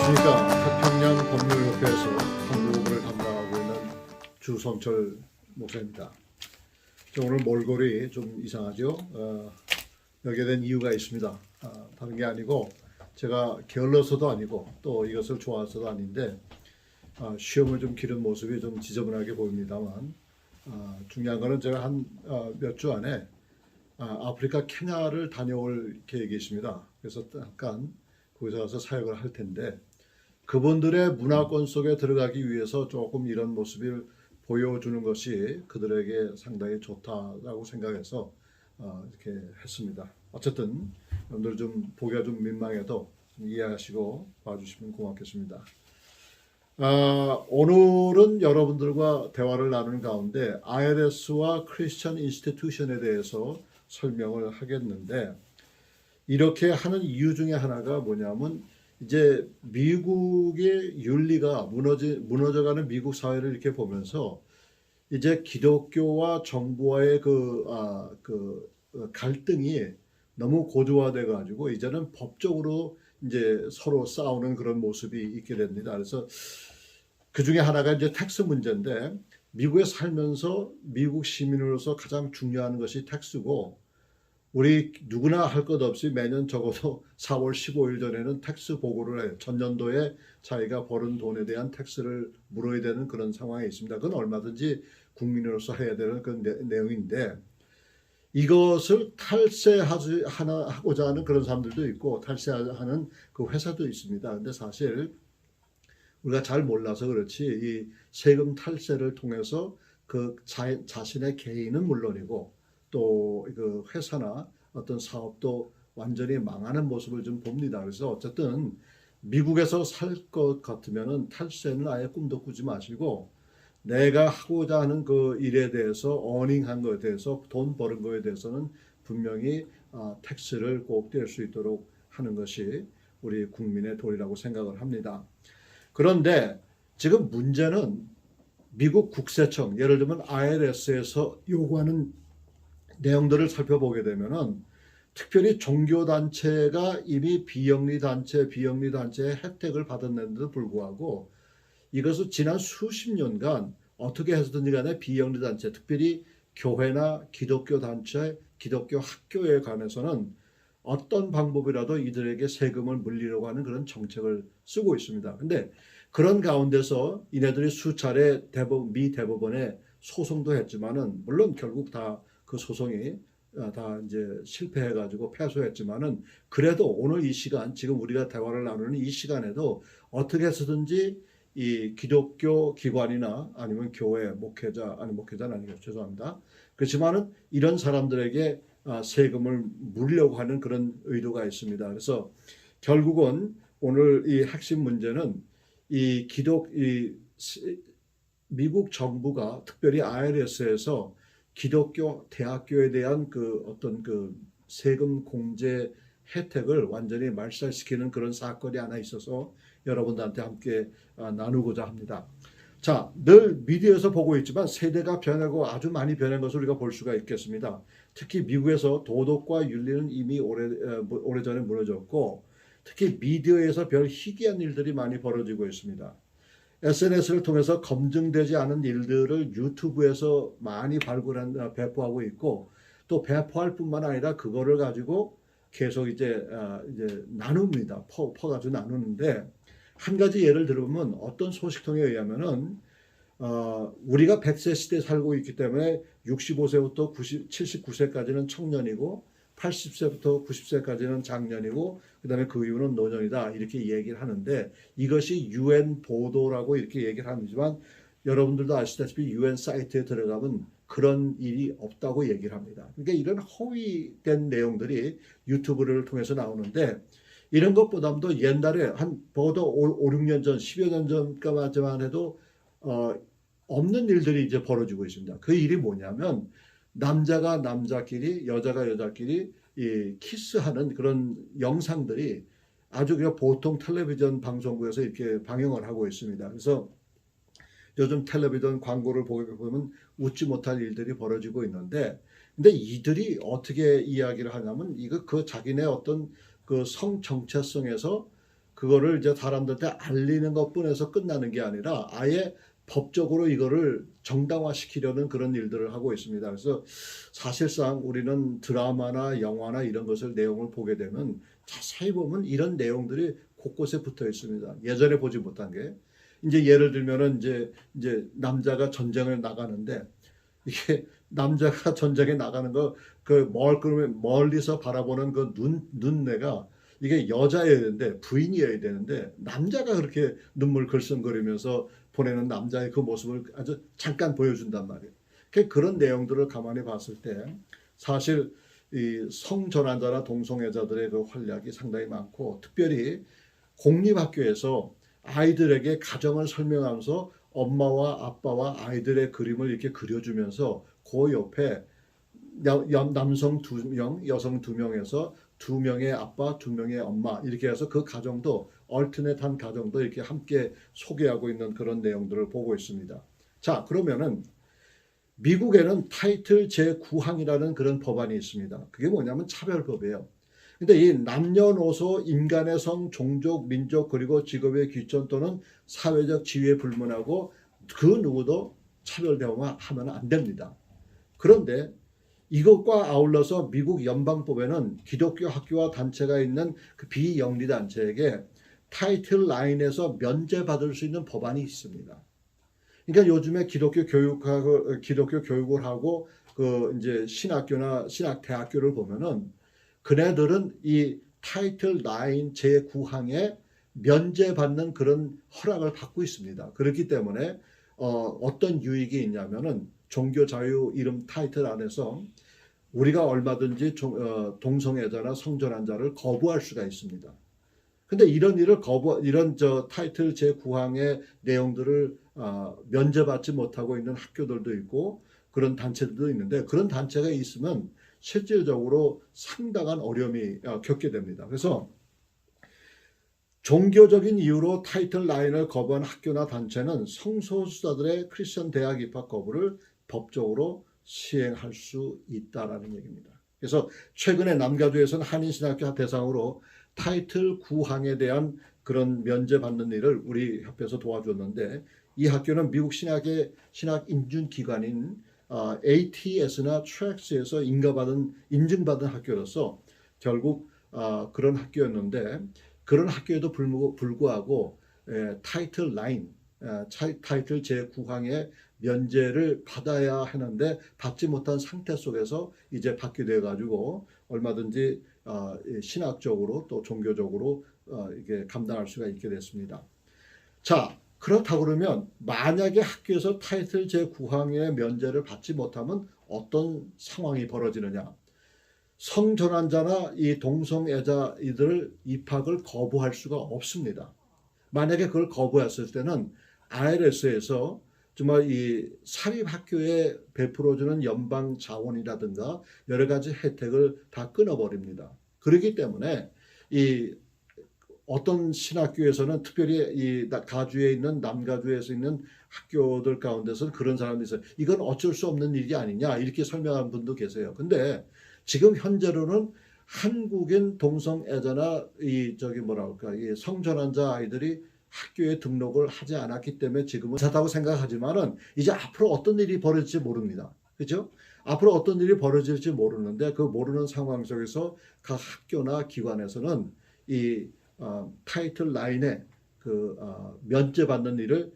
안녕하십니까. 태평양 법률협회에서 한국어를 담당하고 있는 주성철 목사입니다. 오늘 몰골이 좀 이상하죠. 여기에 대한 이유가 있습니다. 다른 게 아니고 제가 게을러서도 아니고 또 이것을 좋아해서도 아닌데 시험을 좀 기른 모습이 좀 지저분하게 보입니다만 중요한 거는 제가 한 몇 주 안에 아프리카 케냐를 다녀올 계획이 있습니다. 그래서 잠깐 거기서 가서 사역을 할 텐데 그분들의 문화권 속에 들어가기 위해서 조금 이런 모습을 보여주는 것이 그들에게 상당히 좋다라고 생각해서 이렇게 했습니다. 어쨌든 여러분들 좀 보기가 좀 민망해도 좀 이해하시고 봐주시면 고맙겠습니다. 오늘은 여러분들과 대화를 나누는 가운데 IRS와 크리스천 인스티튜션에 대해서 설명을 하겠는데 이렇게 하는 이유 중에 하나가 뭐냐면 이제 미국의 윤리가 무너져가는 미국 사회를 이렇게 보면서 이제 기독교와 정부와의 그 갈등이 너무 고조화돼 가지고 이제는 법적으로 이제 서로 싸우는 그런 모습이 있게 됩니다. 그래서 그 중에 하나가 이제 텍스 문제인데 미국에 살면서 미국 시민으로서 가장 중요한 것이 텍스고 우리 누구나 할 것 없이 매년 적어도 4월 15일 전에는 텍스 보고를 해요. 전년도에 자기가 벌은 돈에 대한 텍스를 물어야 되는 그런 상황에 있습니다. 그건 얼마든지 국민으로서 해야 되는 그런 내용인데 이것을 탈세하고자 하는 그런 사람들도 있고 탈세하는 그 회사도 있습니다. 근데 사실 우리가 잘 몰라서 그렇지 이 세금 탈세를 통해서 그 자신의 개인은 물론이고 또 그 회사나 어떤 사업도 완전히 망하는 모습을 좀 봅니다. 그래서 어쨌든 미국에서 살 것 같으면은 탈세는 아예 꿈도 꾸지 마시고 내가 하고자 하는 그 일에 대해서 어닝한 것에 대해서 돈 버는 것에 대해서는 분명히 텍스를 꼭 뗄 수 있도록 하는 것이 우리 국민의 도리라고 생각을 합니다. 그런데 지금 문제는 미국 국세청 예를 들면 IRS에서 요구하는 내용들을 살펴보게 되면은 특별히 종교단체가 이미 비영리단체의 혜택을 받았는데도 불구하고 이것을 지난 수십 년간 어떻게 해서든지 간에 비영리단체 특별히 교회나 기독교 단체, 기독교 학교에 관해서는 어떤 방법이라도 이들에게 세금을 물리려고 하는 그런 정책을 쓰고 있습니다. 근데 그런 가운데서 이네들이 수차례 미 대법원에 소송도 했지만은 물론 결국 다 그 소송이 다 이제 실패해가지고 패소했지만은 그래도 오늘 이 시간 지금 우리가 대화를 나누는 이 시간에도 어떻게 해서든지 이 기독교 기관이나 아니면 교회 목회자는 아니겠죠. 죄송합니다. 그렇지만은 이런 사람들에게 세금을 물려고 하는 그런 의도가 있습니다. 그래서 결국은 오늘 이 핵심 문제는 이 미국 정부가 특별히 IRS에서 기독교 대학교에 대한 그 어떤 그 세금 공제 혜택을 완전히 말살시키는 그런 사건이 하나 있어서 여러분들한테 함께 나누고자 합니다. 자, 늘 미디어에서 보고 있지만 세대가 변하고 아주 많이 변한 것을 우리가 볼 수가 있겠습니다. 특히 미국에서 도덕과 윤리는 이미 오래전에 무너졌고 특히 미디어에서 별 희귀한 일들이 많이 벌어지고 있습니다. SNS를 통해서 검증되지 않은 일들을 유튜브에서 많이 배포하고 있고 또 배포할 뿐만 아니라 그거를 가지고 계속 이제 나눕니다. 퍼가지고 나누는데 한 가지 예를 들어보면 어떤 소식통에 의하면은 우리가 100세 시대에 살고 있기 때문에 65세부터 79세까지는 청년이고 80세부터 90세까지는 장년이고 그다음에 그 이후는 노년이다 이렇게 얘기를 하는데 이것이 UN 보도라고 이렇게 얘기를 하지만 여러분들도 아시다시피 UN 사이트에 들어가면 그런 일이 없다고 얘기를 합니다. 그러니까 이런 허위된 내용들이 유튜브를 통해서 나오는데 이런 것보다도 옛날에 한 적어도 5, 6년 전, 10여 년 전까지만 해도 없는 일들이 이제 벌어지고 있습니다. 그 일이 뭐냐면 남자가 남자끼리, 여자가 여자끼리 키스하는 그런 영상들이 아주 그냥 보통 텔레비전 방송국에서 이렇게 방영을 하고 있습니다. 그래서 요즘 텔레비전 광고를 보면 웃지 못할 일들이 벌어지고 있는데, 근데 이들이 어떻게 이야기를 하냐면 그 자기네 어떤 그 성 정체성에서 그거를 이제 사람들한테 알리는 것뿐에서 끝나는 게 아니라 아예 법적으로 이거를 정당화시키려는 그런 일들을 하고 있습니다. 그래서 사실상 우리는 드라마나 영화나 이런 것을 내용을 보게 되면 자세히 보면 이런 내용들이 곳곳에 붙어 있습니다. 예전에 보지 못한 게 이제 예를 들면은 이제 남자가 전쟁을 나가는데 이게 남자가 전쟁에 나가는 거 그 멀리서 바라보는 그 눈내가 이게 여자여야 되는데 부인이어야 되는데 남자가 그렇게 눈물 글썽거리면서 보내는 남자의 그 모습을 아주 잠깐 보여준단 말이에요. 그런 내용들을 가만히 봤을 때 사실 이 성전환자나 동성애자들의 그 활약이 상당히 많고 특별히 공립학교에서 아이들에게 가정을 설명하면서 엄마와 아빠와 아이들의 그림을 이렇게 그려주면서 그 옆에 남성 2명, 여성 2명에서 2명의 아빠, 2명의 엄마 이렇게 해서 그 가정도 얼터넷한 가정도 이렇게 함께 소개하고 있는 그런 내용들을 보고 있습니다. 자, 그러면은 미국에는 타이틀 제9항이라는 그런 법안이 있습니다. 그게 뭐냐면 차별법이에요. 근데 이 남녀노소, 인간의 성, 종족, 민족 그리고 직업의 귀천 또는 사회적 지위에 불문하고 그 누구도 차별 대우하면 안 됩니다. 그런데 이것과 아울러서 미국 연방법에는 기독교 학교와 단체가 있는 그 비영리 단체에게 타이틀 9에서 면제받을 수 있는 법안이 있습니다. 그러니까 요즘에 기독교 교육을 하고 그 이제 신학교나 신학대학교를 보면은 그네들은 이 타이틀 9 제9항에 면제받는 그런 허락을 받고 있습니다. 그렇기 때문에 어떤 유익이 있냐면은 종교 자유 이름 타이틀 안에서 우리가 얼마든지 동성애자나 성전환자를 거부할 수가 있습니다. 근데 이런 타이틀 제9항의 내용들을 면제받지 못하고 있는 학교들도 있고 그런 단체들도 있는데 그런 단체가 있으면 실질적으로 상당한 어려움이 겪게 됩니다. 그래서 종교적인 이유로 타이틀 9을 거부한 학교나 단체는 성소수자들의 크리스천 대학 입학 거부를 법적으로 시행할 수 있다라는 얘기입니다. 그래서 최근에 남가주에서는 한인신학교 대상으로 타이틀 9항에 대한 그런 면제받는 일을 우리 협회에서 도와줬는데 이 학교는 미국 신학 인준기관인 ATS나 TRACS에서 인증받은 학교로서 결국 그런 학교였는데 그런 학교에도 불구하고 타이틀 9, 타이틀 제9항의 면제를 받아야 하는데 받지 못한 상태 속에서 이제 받게 돼가지고 얼마든지 신학적으로 또 종교적으로 이게 감당할 수가 있게 됐습니다. 자, 그렇다고 그러면 만약에 학교에서 타이틀 제9항의 면제를 받지 못하면 어떤 상황이 벌어지느냐? 성전환자나 이 동성애자 이들 입학을 거부할 수가 없습니다. 만약에 그걸 거부했을 때는 IRS에서 정말 이 사립학교에 베풀어주는 연방 자원이라든가 여러 가지 혜택을 다 끊어버립니다. 그렇기 때문에 이 어떤 신학교에서는 특별히 이 가주에 있는 남가주에서 있는 학교들 가운데서는 그런 사람들이 있어요. 이건 어쩔 수 없는 일이 아니냐 이렇게 설명하는 분도 계세요. 근데 지금 현재로는 한국인 동성애자나 이 성전환자 아이들이 학교에 등록을 하지 않았기 때문에 지금은 괜찮다고 생각하지만은 이제 앞으로 어떤 일이 벌어질지 모릅니다. 그죠? 앞으로 어떤 일이 벌어질지 모르는데 그 모르는 상황 속에서 각 학교나 기관에서는 이 타이틀 9에 면제받는 일을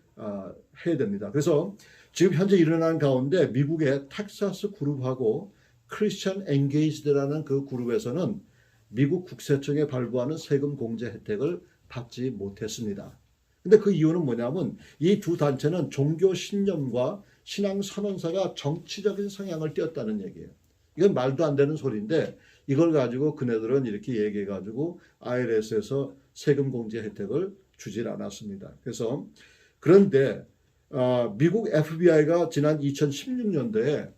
해야 됩니다. 그래서 지금 현재 일어난 가운데 미국의 텍사스 그룹하고 크리스천 엔게이지드라는 그 그룹에서는 미국 국세청에 발부하는 세금 공제 혜택을 받지 못했습니다. 근데 그 이유는 뭐냐면 이 두 단체는 종교 신념과 신앙 선언사가 정치적인 성향을 띄었다는 얘기예요. 이건 말도 안 되는 소리인데 이걸 가지고 그네들은 이렇게 얘기해 가지고 IRS에서 세금 공제 혜택을 주질 않았습니다. 그래서 그런데 미국 FBI가 지난 2016년도에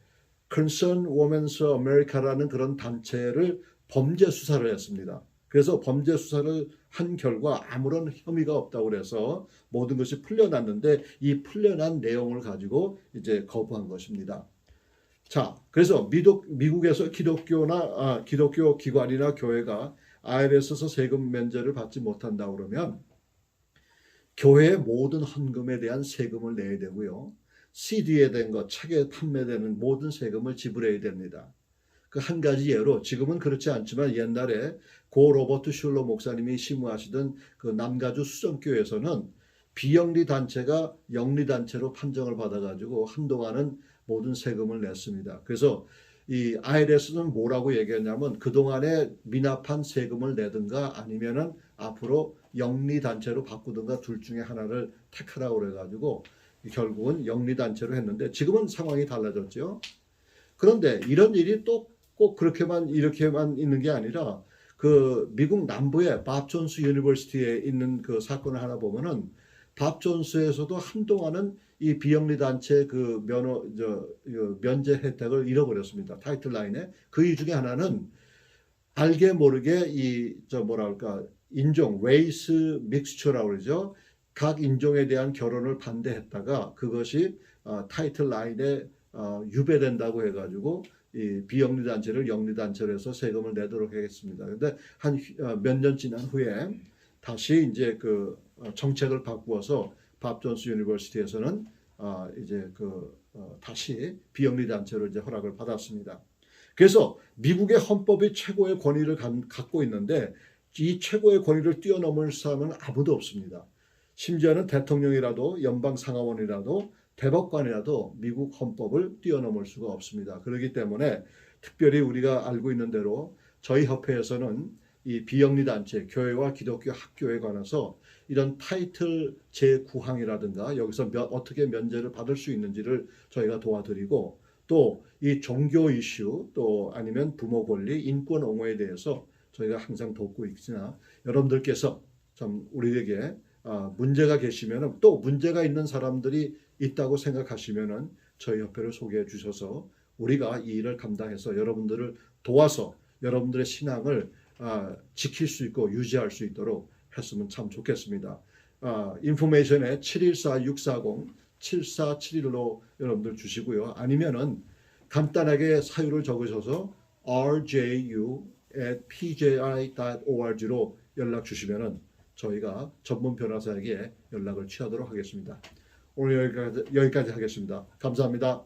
Concerned Women's America라는 그런 단체를 범죄 수사를 했습니다. 그래서 범죄 수사를 한 결과 아무런 혐의가 없다고 그래서 모든 것이 풀려났는데 이 풀려난 내용을 가지고 이제 거부한 것입니다. 자, 그래서 미국에서 기독교 기관이나 교회가 IRS에서 세금 면제를 받지 못한다 그러면 교회의 모든 헌금에 대한 세금을 내야 되고요. CD에 된 것, 책에 판매되는 모든 세금을 지불해야 됩니다. 그 한 가지 예로 지금은 그렇지 않지만 옛날에 고 로버트 슐러 목사님이 심무하시던 그 남가주 수정교회에서는 비영리 단체가 영리 단체로 판정을 받아가지고 한동안은 모든 세금을 냈습니다. 그래서 이 IRS는 뭐라고 얘기했냐면 그동안에 미납한 세금을 내든가 아니면은 앞으로 영리 단체로 바꾸든가 둘 중에 하나를 택하라고 그래가지고 결국은 영리 단체로 했는데 지금은 상황이 달라졌죠. 그런데 이런 일이 또 꼭 그렇게만 이렇게만 있는 게 아니라 그 미국 남부의 밥 존스 유니버시티에 있는 그 사건을 하나 보면은 밥 존스에서도 한동안은 이 비영리 단체 그 면제 혜택을 잃어버렸습니다. 타이틀 라인에 그 이유 중에 하나는 알게 모르게 뭐랄까 인종 레이스 믹스처라고 그러죠. 각 인종에 대한 결혼을 반대했다가 그것이 타이틀 라인에 유배된다고 해가지고 이 비영리 단체를 영리 단체로 해서 세금을 내도록 하겠습니다. 그런데 한 몇 년 지난 후에 다시 이제 그 정책을 바꾸어서 밥 존스 유니버시티에서는 이제 다시 비영리 단체로 이제 허락을 받았습니다. 그래서 미국의 헌법이 최고의 권위를 갖고 있는데 이 최고의 권위를 뛰어넘을 사람은 아무도 없습니다. 심지어는 대통령이라도 연방 상하원이라도 대법관이라도 미국 헌법을 뛰어넘을 수가 없습니다. 그렇기 때문에 특별히 우리가 알고 있는 대로 저희 협회에서는 이 비영리 단체, 교회와 기독교 학교에 관해서 이런 타이틀 제9항이라든가 여기서 어떻게 면제를 받을 수 있는지를 저희가 도와드리고 또 이 종교 이슈 또 아니면 부모 권리, 인권 옹호에 대해서 저희가 항상 돕고 있으나 여러분들께서 참 우리에게 문제가 계시면은 또 문제가 있는 사람들이 있다고 생각하시면은 저희 협회를 소개해 주셔서 우리가 이 일을 감당해서 여러분들을 도와서 여러분들의 신앙을 지킬 수 있고 유지할 수 있도록 했으면 참 좋겠습니다. 인포메이션에 714-640-7471로 여러분들 주시고요. 아니면은 간단하게 사유를 적으셔서 rju@pji.org로 연락 주시면은 저희가 전문 변호사에게 연락을 취하도록 하겠습니다. 오늘 여기까지 하겠습니다. 감사합니다.